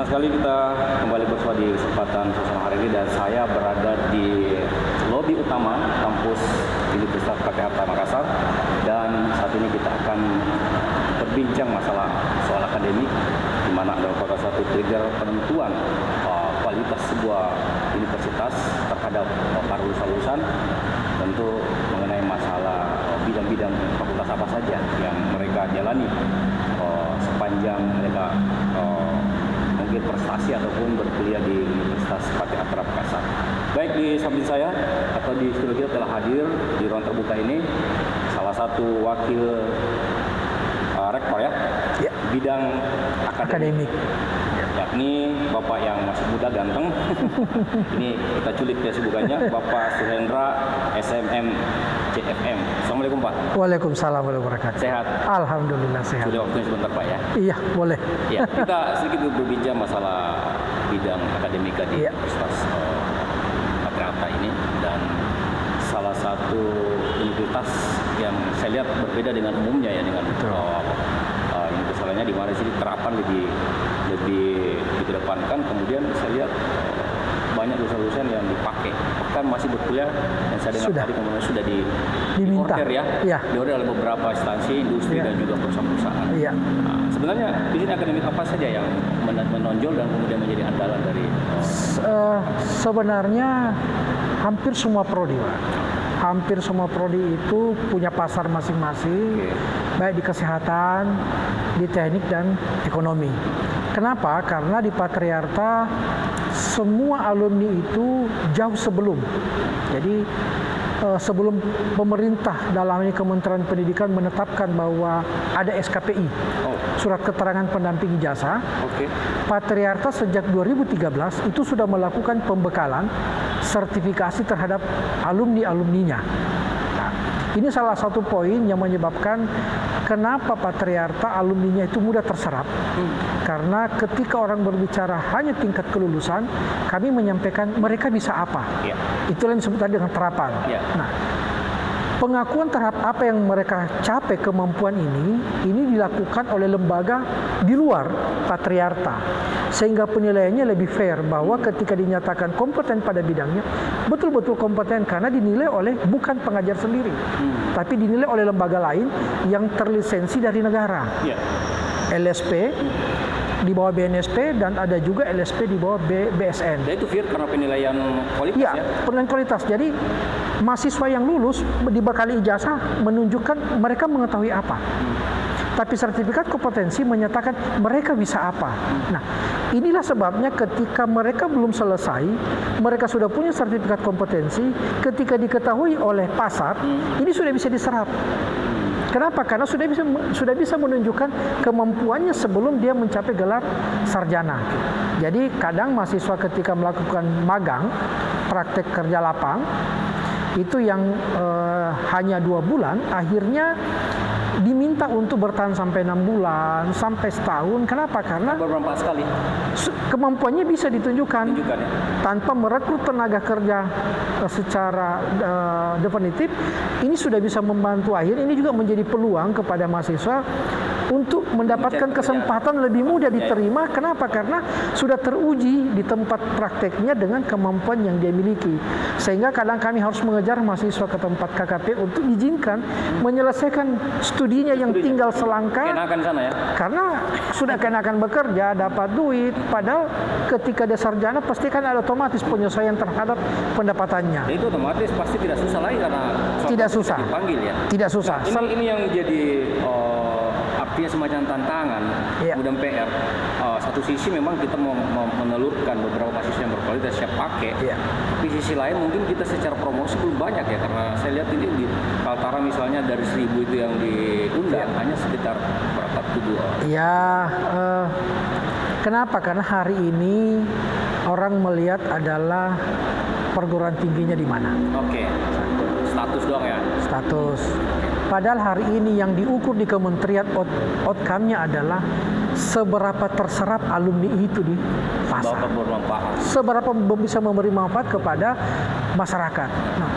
sekali kita kembali bersua di kesempatan sore hari ini dan saya berada di lobi utama kampus Universitas Patriarta Makassar dan saat ini kita akan berbincang masalah soal akademik di mana ada merupakan satu trigger penentuan kualitas sebuah universitas terhadap para lulusan tentu mengenai masalah bidang-bidang fakultas apa saja yang mereka jalani sepanjang mereka mungkin prestasi ataupun berkuliah di Universitas Patriarta Makassar. Baik, di samping saya atau di studio kita telah hadir di ruang terbuka ini salah satu wakil rektor ya, bidang akademik. Yakni Bapak yang masih muda ganteng. Ini kita culik kesibukannya, Bapak Suhendra SMM CFM. Assalamualaikum Pak. Waalaikumsalam warahmatullahi wabarakatuh. Sehat? Alhamdulillah sehat. Sudah waktunya sebentar Pak ya? Iya, boleh. Ya, kita sedikit berbincang masalah bidang akademika di Universitas Patriarta ini dan salah satu universitas yang saya lihat berbeda dengan umumnya ya dengan universitas lainnya di mana sini terapan lebih dikedepankan. Kemudian saya lihat banyak lulusan yang dipakai bahkan masih berkuliah dan saya dengar tadi kemudian sudah diminta order ya, diorder oleh beberapa instansi industri dan juga perusahaan-perusahaan. Nah, sebenarnya di sini akademik apa saja yang menonjol dan kemudian menjadi andalan dari sebenarnya hampir semua prodi, Pak. Hampir semua prodi itu punya pasar masing-masing, baik di kesehatan, di teknik dan ekonomi. Kenapa? Karena di Patriarta semua alumni itu jauh sebelum. Jadi sebelum pemerintah dalam ini Kementerian Pendidikan menetapkan bahwa ada SKPI, surat keterangan pendamping ijazah, Patriarta sejak 2013 itu sudah melakukan pembekalan sertifikasi terhadap alumni-alumninya. Nah, ini salah satu poin yang menyebabkan kenapa Patriarta alumninya itu mudah terserap. Karena ketika orang berbicara hanya tingkat kelulusan, kami menyampaikan mereka bisa apa. Itulah yang disebut tadi dengan terapan. Nah, pengakuan terhadap apa yang mereka capai kemampuan ini dilakukan oleh lembaga di luar Patriarta. Sehingga penilaiannya lebih fair bahwa ketika dinyatakan kompeten pada bidangnya, betul-betul kompeten karena dinilai oleh bukan pengajar sendiri, tapi dinilai oleh lembaga lain yang terlisensi dari negara. LSP di bawah BNSP dan ada juga LSP di bawah BSN. Dan itu fair karena penilaian kualitas ya? Penilaian kualitas. Jadi mahasiswa yang lulus dibekali ijazah menunjukkan mereka mengetahui apa. Tapi sertifikat kompetensi menyatakan mereka bisa apa. Nah, inilah sebabnya ketika mereka belum selesai, mereka sudah punya sertifikat kompetensi, ketika diketahui oleh pasar, ini sudah bisa diserap. Kenapa? Karena sudah bisa menunjukkan kemampuannya sebelum dia mencapai gelar sarjana. Jadi kadang mahasiswa ketika melakukan magang, praktek kerja lapang, itu yang hanya 2 bulan, akhirnya diminta untuk bertahan sampai 6 bulan, sampai setahun. Kenapa? Karena bermanfaat sekali. Kemampuannya bisa ditunjukkan tanpa merekrut tenaga kerja secara definitif. Ini sudah bisa membantu akhir. Ini juga menjadi peluang kepada mahasiswa untuk mendapatkan kesempatan lebih mudah diterima. Kenapa? Karena sudah teruji di tempat prakteknya dengan kemampuan yang dia miliki. Sehingga kadang kami harus mengejar mahasiswa ke tempat KKP untuk diizinkan menyelesaikan studinya yang tinggal selangkah. Sana ya? Karena sudah kenakan bekerja, dapat duit. Padahal ketika dia sarjana pasti kan ada otomatis penyesuaian terhadap pendapatannya. Dan itu otomatis pasti tidak susah lagi karena tidak susah dipanggil ya. Tidak susah. Nah, ini yang jadi artinya semacam tantangan, kemudian PR. Satu sisi memang kita mau menelurkan beberapa mahasiswa yang berkualitas siap pakai. Di sisi lain mungkin kita secara promosi belum banyak ya, karena saya lihat ini di Kaltara misalnya dari 1000 itu yang diundang hanya sekitar berapa 7 orang. Kenapa? Karena hari ini orang melihat adalah perguruan tingginya di mana. Status doang ya? Status. Padahal hari ini yang diukur di kementerian outcome-nya adalah seberapa terserap alumni itu di pasar. Seberapa bisa memberi manfaat kepada masyarakat. Nah,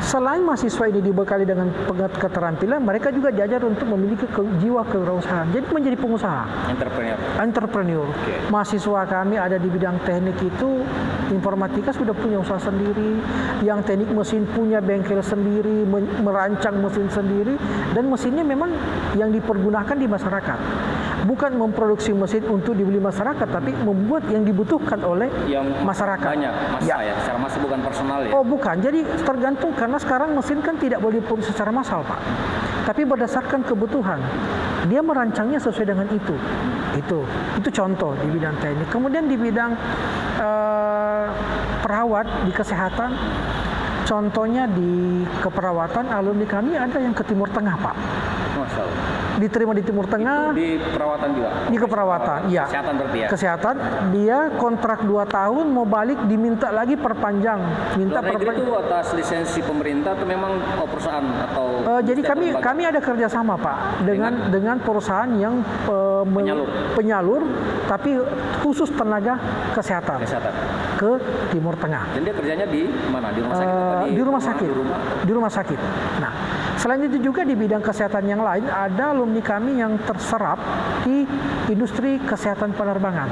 Selain mahasiswa ini dibekali dengan keterampilan, mereka juga diajar untuk memiliki jiwa kewirausahaan. Jadi menjadi pengusaha. Entrepreneur. Oke. Mahasiswa kami ada di bidang teknik itu, informatika sudah punya usaha sendiri, yang teknik mesin punya bengkel sendiri, merancang mesin sendiri, dan mesinnya memang yang dipergunakan di masyarakat. Bukan memproduksi mesin untuk dibeli masyarakat, tapi membuat yang dibutuhkan oleh Yang masyarakat. banyak massa ya, secara massa bukan personal ya. Oh bukan, jadi tergantung karena sekarang mesin kan tidak boleh diproduksi secara massal Pak, tapi berdasarkan kebutuhan. Dia merancangnya sesuai dengan itu. Itu contoh di bidang teknik. Kemudian di bidang perawat di kesehatan, contohnya di keperawatan alumni kami ada yang ke Timur Tengah Pak. Masya Allah. Diterima di Timur Tengah. Di perawatan juga. Di keperawatan, iya. Kesehatan berarti ya. Kesehatan, dia kontrak 2 tahun, mau balik diminta lagi perpanjang, minta Luar negeri perpanjang. itu atas lisensi pemerintah atau memang perusahaan atau Jadi setiap lembaga? kami ada kerjasama Pak dengan perusahaan yang penyalur, tapi khusus tenaga kesehatan ke Timur Tengah. Dan dia kerjanya di mana? Di rumah sakit apa Di rumah sakit. Di rumah? Di rumah sakit. Nah, selain itu juga di bidang kesehatan yang lain ada alumni kami yang terserap di industri kesehatan penerbangan.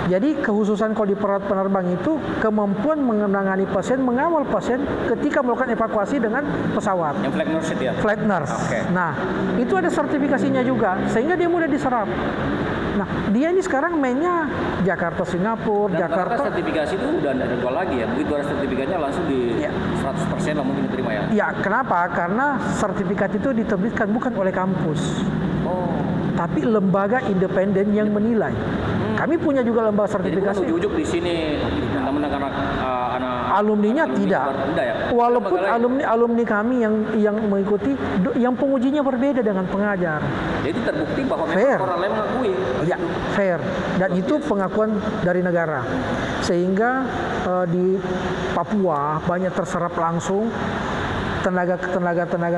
Jadi kekhususan kalau di perawat penerbang itu kemampuan menangani pasien, mengawal pasien ketika melakukan evakuasi dengan pesawat. Yang flight nurse itu ya? Flight nurse. Oke. Nah, itu ada sertifikasinya juga, sehingga dia mudah diserap. Nah, dia ini sekarang mainnya Jakarta, Singapura, Dan Jakarta. sertifikasi itu udah ada dua lagi ya. Begitu ada sertifikatnya langsung di 100% lah mungkin diterima ya. Ya, kenapa? Karena sertifikat itu diterbitkan bukan oleh kampus, tapi lembaga independen yang menilai. Kami punya juga lembaga Jadi bukan sertifikasi. ujuk-ujuk di sini teman-teman anak Alumninya tidak. Tidak ya? Walaupun Lembaga lain. alumni kami yang mengikuti, yang pengujinya berbeda dengan pengajar. Jadi terbukti bahwa Fair. memang orang lain mengakui. Ya, fair. Dan itu pengakuan dari negara. Sehingga di Papua banyak terserap langsung tenaga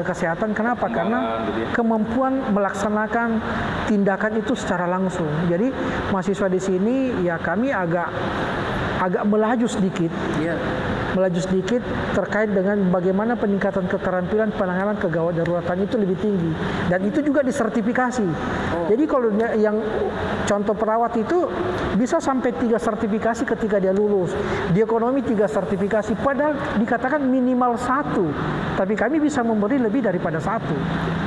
kesehatan. Kenapa? Karena kemampuan melaksanakan tindakan itu secara langsung. Jadi mahasiswa di sini ya kami agak melaju sedikit. Melaju sedikit terkait dengan bagaimana peningkatan keterampilan penanganan kegawat daruratan itu lebih tinggi, dan itu juga disertifikasi. Jadi kalau yang contoh perawat itu bisa sampai 3 sertifikasi ketika dia lulus, di ekonomi 3 sertifikasi, padahal dikatakan minimal 1, tapi kami bisa memberi lebih daripada 1.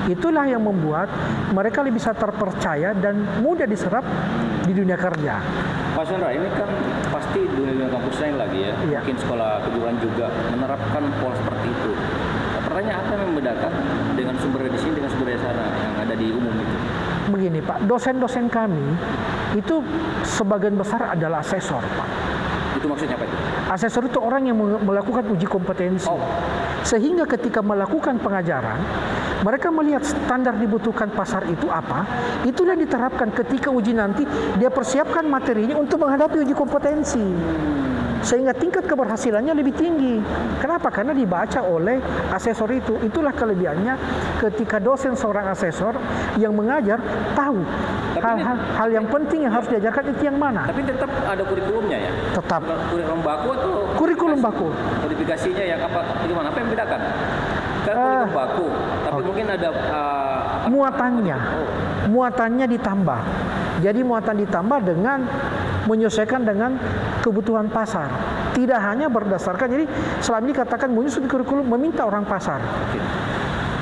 Itulah yang membuat mereka lebih bisa terpercaya dan mudah diserap di dunia kerja. Pak Chandra, ini kan pasti dunia kampus lain lagi ya. Iya. Mungkin sekolah kejuruan juga menerapkan pola seperti itu. Nah, pertanyaan apa yang membedakan dengan sumber di sini dengan sumber di sana yang ada di umum itu? Begini Pak, dosen-dosen kami itu sebagian besar adalah asesor Pak. Itu maksudnya apa itu? Asesor itu orang yang melakukan uji kompetensi. Sehingga ketika melakukan pengajaran, mereka melihat standar dibutuhkan pasar itu apa, itulah diterapkan ketika uji nanti, dia persiapkan materinya untuk menghadapi uji kompetensi. Sehingga tingkat keberhasilannya lebih tinggi. Kenapa? Karena dibaca oleh asesor itu. Itulah kelebihannya ketika dosen seorang asesor yang mengajar tahu hal yang penting yang harus diajarkan itu yang mana. Tapi tetap ada kurikulumnya ya? Tetap. Kurikulum baku atau? Kurikulum baku. Kodifikasinya yang apa? Gimana? Apa yang membedakan? Kan kurikulum baku, tapi mungkin ada muatannya ditambah. Jadi muatan ditambah dengan menyesuaikan dengan kebutuhan pasar. Tidak hanya berdasarkan, jadi selama ini katakan menyusun kurikulum meminta orang pasar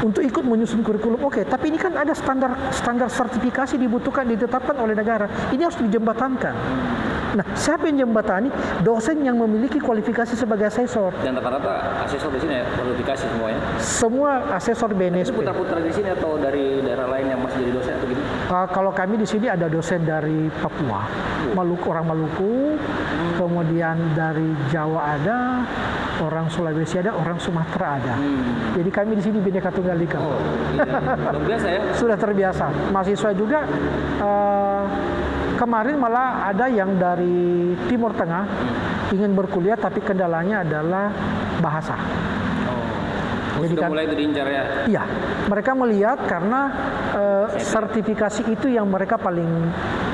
untuk ikut menyusun kurikulum. Oke, tapi ini kan ada standar sertifikasi ditetapkan oleh negara. Ini harus dijembatankan. Nah, siapa yang jembatani? Dosen yang memiliki kualifikasi sebagai asesor. Dan rata-rata asesor di sini ya, kualifikasi semuanya. Semua asesor Itu BNSP. putar-putar di sini atau dari daerah lain yang masih jadi dosen atau gitu? Kalau kami di sini ada dosen dari Papua, orang Maluku, kemudian dari Jawa ada, orang Sulawesi ada, orang Sumatera ada. Jadi kami di sini Bhinneka Tunggal Ika. Luar biasa ya. Sudah terbiasa. Mahasiswa juga kemarin malah ada yang dari Timur Tengah ingin berkuliah, tapi kendalanya adalah bahasa. Jadi sudah mulai diincar ya? Iya, mereka melihat karena sertifikasi itu yang mereka paling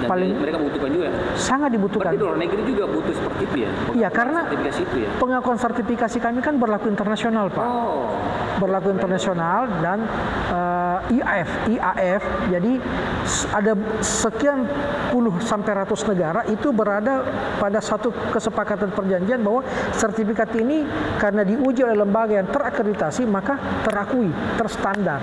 Dan paling mereka butuhkan juga. sangat dibutuhkan. Berarti luar negeri juga butuh seperti itu ya? Iya, karena sertifikasi itu ya? pengakuan sertifikasi kami kan berlaku internasional, Pak. Oh, Berlaku internasional dan IAF. Jadi ada sekian puluh sampai ratus negara itu berada pada satu kesepakatan perjanjian bahwa sertifikat ini karena diuji oleh lembaga yang terakreditasi maka terakui, terstandar.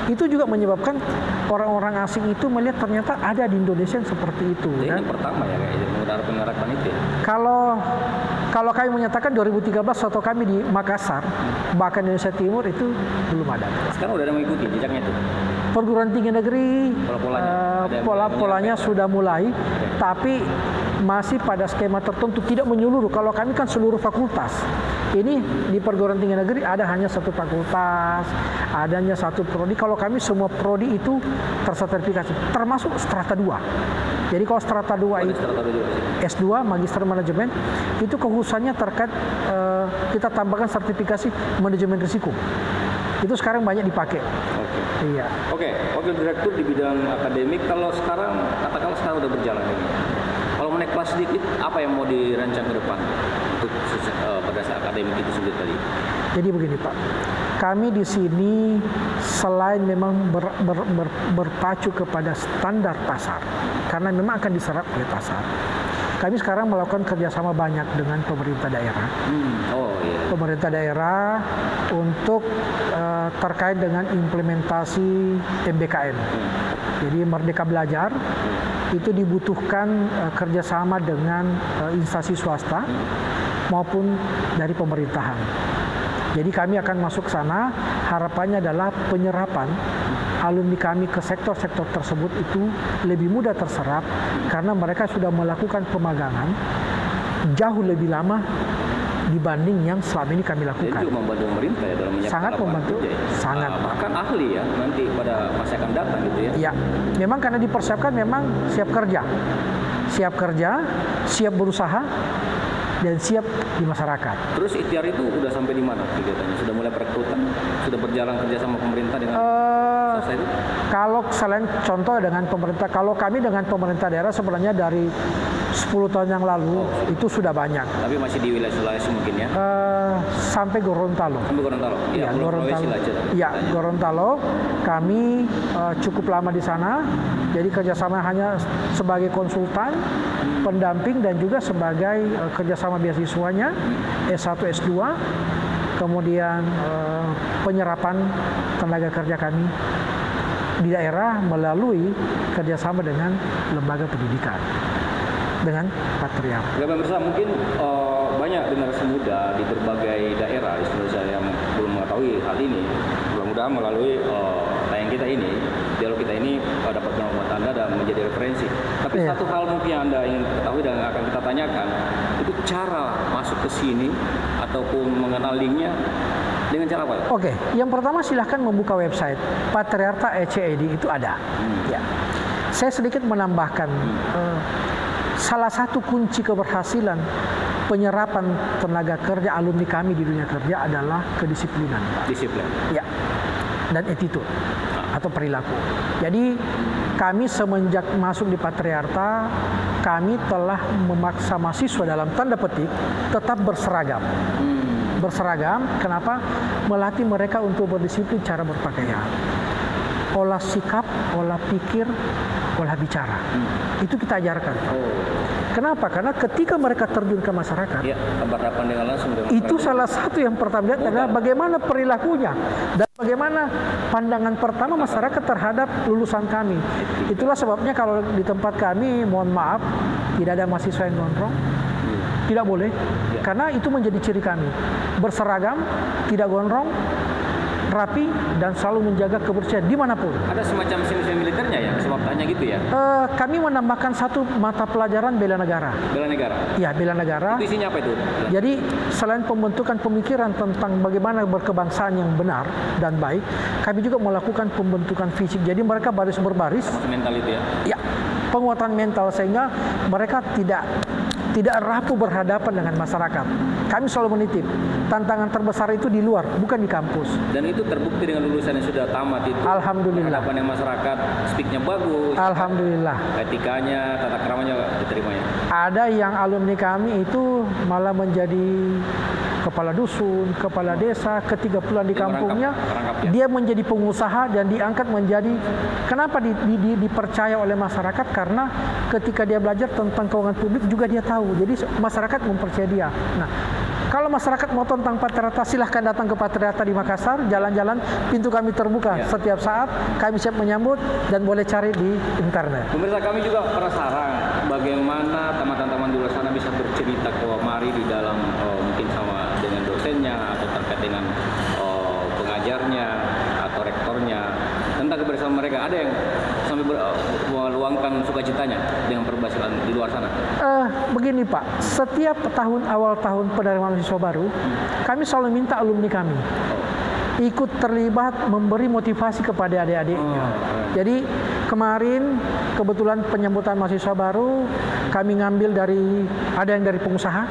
Itu juga menyebabkan orang-orang asing itu melihat ternyata ada di Indonesia yang seperti itu. jadi Dan yang pertama ya kayak menggunakan penerapan itu ya? kalau kami menyatakan 2013 foto kami di Makassar, bahkan Indonesia Timur itu belum ada. Sekarang udah ada mengikuti jejaknya itu? Perguruan tinggi negeri Pola-polanya sudah mulai, tapi masih pada skema tertentu, tidak menyeluruh. Kalau kami kan seluruh fakultas. Ini di perguruan tinggi negeri ada hanya satu fakultas, adanya satu prodi. Kalau kami semua prodi itu tersertifikasi, termasuk strata 2. Jadi kalau strata 2 itu S2 Magister Manajemen itu kekhususannya terkait kita tambahkan sertifikasi manajemen risiko. Itu sekarang banyak dipakai. Oke. Iya. Oke, wakil direktur di bidang akademik, kalau sekarang katakan sekarang udah berjalan ini. Kalau mau naik kelas sedikit, apa yang mau dirancang ke depan untuk pada saat akademik itu sendiri tadi? Jadi begini Pak, kami di sini selain memang berpacu kepada standar pasar, karena memang akan diserap oleh pasar. Kami sekarang melakukan kerjasama banyak dengan pemerintah daerah. Oh iya. Pemerintah daerah untuk terkait dengan implementasi MBKM. Jadi Merdeka Belajar itu dibutuhkan kerjasama dengan instansi swasta maupun dari pemerintahan. Jadi kami akan masuk ke sana, harapannya adalah penyerapan alumni kami ke sektor-sektor tersebut itu lebih mudah terserap karena mereka sudah melakukan pemagangan jauh lebih lama dibanding yang selama ini kami lakukan. Jadi juga membantu pemerintah ya dalam menyiapkan Sangat lapangan membantu, kerja ya? sangat. Bahkan ahli ya nanti pada masa akan datang gitu ya? Ya, memang karena dipersiapkan memang siap kerja, siap berusaha, dan siap di masyarakat. Terus ikhtiar itu udah sampai di mana kegiatannya? Sudah mulai perekrutan? Sudah berjalan kerja sama pemerintah dengan swasta itu? Kalau selain contoh dengan pemerintah, kalau kami dengan pemerintah daerah sebenarnya dari 10 tahun yang lalu itu sudah banyak. Tapi masih di wilayah Sulawesi mungkin ya? Sampai Gorontalo. Sampai Gorontalo? Ya, Gorontalo. Cilacap. Ya, Gorontalo. Kami cukup lama di sana. Jadi kerjasama hanya sebagai konsultan, pendamping dan juga sebagai kerjasama beasiswanya S1, S2. Kemudian penyerapan tenaga kerja kami di daerah melalui kerjasama dengan lembaga pendidikan, dengan Patriarta. Ya pemirsa, mungkin banyak generasi muda di berbagai daerah di Indonesia yang belum mengetahui hal ini. Mudah-mudahan melalui tayang kita ini, dialog kita ini dapat membuat Anda dan menjadi referensi. Tapi satu hal mungkin yang Anda ingin ketahui dan akan kita tanyakan, itu cara masuk ke sini ataupun mengenal linknya dengan cara apa? Oke, yang pertama silahkan membuka website Patriarta ECED itu ada. Ya. Saya sedikit menambahkan salah satu kunci keberhasilan penyerapan tenaga kerja alumni kami di dunia kerja adalah kedisiplinan, Pak. Disiplin. Ya. Dan attitude atau perilaku. Jadi kami semenjak masuk di Patriarta, kami telah memaksa mahasiswa dalam tanda petik tetap berseragam. Berseragam, kenapa? Melatih mereka untuk berdisiplin cara berpakaian. Olah sikap, olah pikir, olah bicara. Itu kita ajarkan. Kenapa? Karena ketika mereka terjun ke masyarakat, Ya, berhadapan dengan langsung dengan itu salah satu yang pertama lihat adalah bagaimana perilakunya dan bagaimana pandangan pertama masyarakat terhadap lulusan kami. Itulah sebabnya kalau di tempat kami, mohon maaf, tidak ada mahasiswa yang gondrong. Tidak boleh, karena itu menjadi ciri kami. Berseragam, tidak gondrong, rapi, dan selalu menjaga kebersihan dimanapun. Ada semacam mesin militernya ya, sebabnya gitu ya? Kami menambahkan satu mata pelajaran bela negara. Bela negara? Ya, bela negara. Itu isinya apa itu? Jadi selain pembentukan pemikiran tentang bagaimana berkebangsaan yang benar dan baik, kami juga melakukan pembentukan fisik. Jadi mereka baris berbaris. Mental itu ya? Ya, penguatan mental sehingga mereka tidak rapuh berhadapan dengan masyarakat. Kami selalu menitip. Tantangan terbesar itu di luar, bukan di kampus. Dan itu terbukti dengan lulusan yang sudah tamat itu. Alhamdulillah. Hadapannya masyarakat, speaknya bagus. Alhamdulillah. Etikanya, tata keramanya diterimanya. Ada yang alumni kami itu malah menjadi kepala dusun, kepala desa, ketika pulang di kampungnya, merangkap, ya. dia menjadi pengusaha dan diangkat menjadi, kenapa dipercaya oleh masyarakat? Karena ketika dia belajar tentang keuangan publik juga dia tahu, jadi masyarakat mempercaya dia. Nah, kalau masyarakat mau tentang Patriarta, silahkan datang ke Patriarta di Makassar, jalan-jalan, pintu kami terbuka setiap saat, kami siap menyambut dan boleh cari di internet. Pemirsa, kami juga penasaran bagaimana teman-teman di luar sana bisa bercerita ke mari di dalam mungkin sama dengan dosennya atau terkait dengan pengajarnya atau rektornya tentang kebersamaan mereka. Ada yang sampai meluangkan sukacitanya dengan perbasilan di luar sana. Begini Pak, setiap awal tahun penerimaan mahasiswa baru, kami selalu minta alumni kami ikut terlibat memberi motivasi kepada adik-adiknya. Jadi kemarin kebetulan penyambutan mahasiswa baru kami ngambil ada yang dari pengusaha,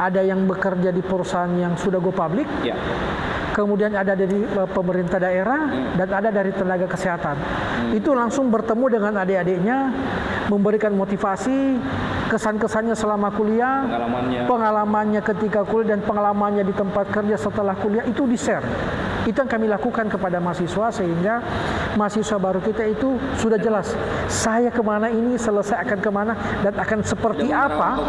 ada yang bekerja di perusahaan yang sudah go public, kemudian ada dari pemerintah daerah, dan ada dari tenaga kesehatan. Itu langsung bertemu dengan adik-adiknya, memberikan motivasi, kesan-kesannya selama kuliah, pengalamannya ketika kuliah, dan pengalamannya di tempat kerja setelah kuliah, itu di-share. Itu yang kami lakukan kepada mahasiswa, sehingga mahasiswa baru kita itu sudah jelas, saya kemana ini, selesai akan kemana, dan akan seperti apa,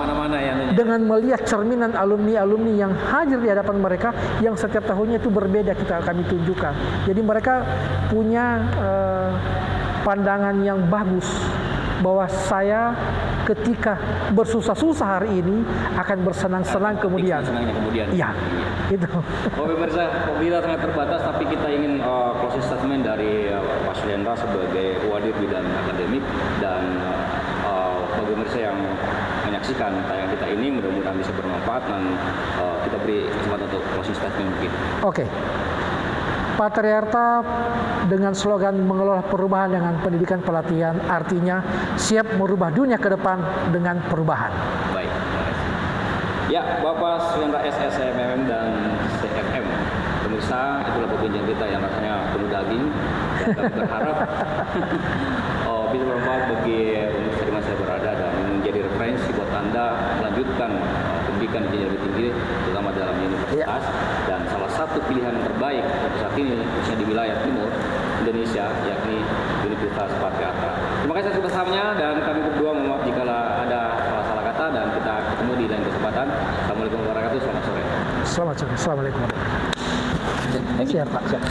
dengan melihat cerminan alumni-alumni yang hadir di hadapan mereka, yang setiap tahunnya itu berbeda kami tunjukkan. Jadi mereka punya pandangan yang bagus, bahwa saya ketika bersusah-susah hari ini akan bersenang-senang kemudian. Iya, itu. Pemirsa, kita sangat terbatas, tapi kita ingin closing statement dari Pak Suliandra sebagai wadir bidang akademik, dan bagi pemirsa yang menyaksikan tayangan kita ini, mudah-mudahan bisa bermanfaat, dan kita beri kesempatan untuk closing statement mungkin. Oke. Patriarta dengan slogan mengelola perubahan dengan pendidikan pelatihan, artinya siap merubah dunia ke depan dengan perubahan. Baik. Ya, Bapak Suliandra SSMM dan CFM. Pemirsa, itulah perbincangan kita yang rasanya penuh daging. Dan kami berharap bisa bermanfaat bagi pemirsa di mana saya berada, dan menjadi referensi buat Anda melanjutkan pendidikan jenjang lebih tinggi, terutama dalam universitas. Dan salah satu pilihan terbaik untuk saat ini, khususnya di wilayah timur Indonesia, yakni Universitas Patriarta. Terima kasih atas bersamanya, dan kami berdua mohon maaf jika ada salah-salah kata, dan kita ketemu di lain kesempatan. Assalamualaikum warahmatullahi wabarakatuh. Selamat sore. Selamat sore. Assalamualaikum warahmatullahi wabarakatuh. Siap, Pak. Siap.